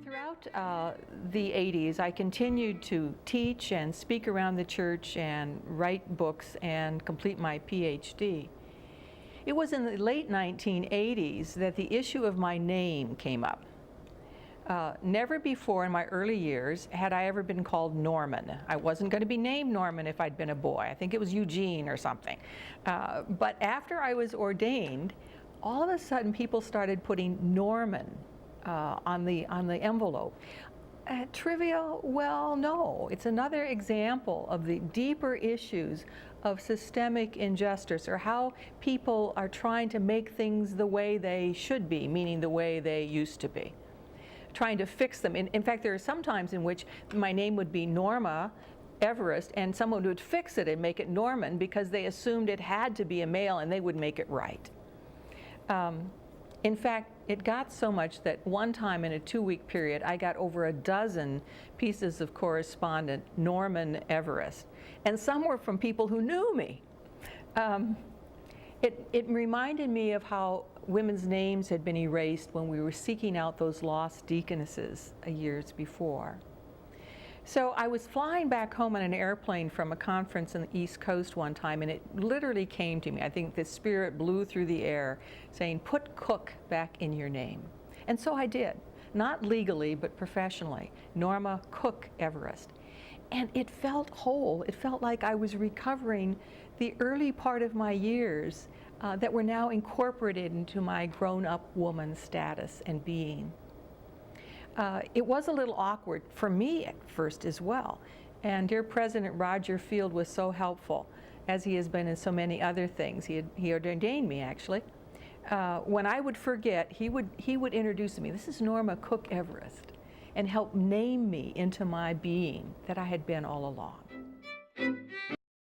Throughout the 80s, I continued to teach and speak around the church and write books and complete my PhD. It was in the late 1980s that the issue of my name came up. Never before in my early years had I ever been called Norman. I wasn't going to be named Norman if I'd been a boy. I think it was Eugene or something. But after I was ordained, all of a sudden people started putting Norman on the envelope. Trivial? Well, no. It's another example of the deeper issues of systemic injustice, or how people are trying to make things the way they should be, meaning the way they used to be. Trying to fix them. In fact, there are some times in which my name would be Norma Everist, and someone would fix it and make it Norman because they assumed it had to be a male and they would make it right. In fact, it got so much that one time in a 2-week period, I got over a dozen pieces of correspondence, Norman Everist. And some were from people who knew me. It reminded me of how women's names had been erased when we were seeking out those lost deaconesses years before. So I was flying back home on an airplane from a conference on the East Coast one time, and it literally came to me. I think the Spirit blew through the air saying, put Cook back in your name. And so I did, not legally, but professionally. Norma Cook Everist. And it felt whole. It felt like I was recovering the early part of my years that were now incorporated into my grown-up woman status and being. It was a little awkward for me at first as well. And dear President Roger Field was so helpful, as he has been in so many other things. He ordained me, actually. When I would forget, he would introduce me. This is Norma Cook Everist, and help name me into my being that I had been all along.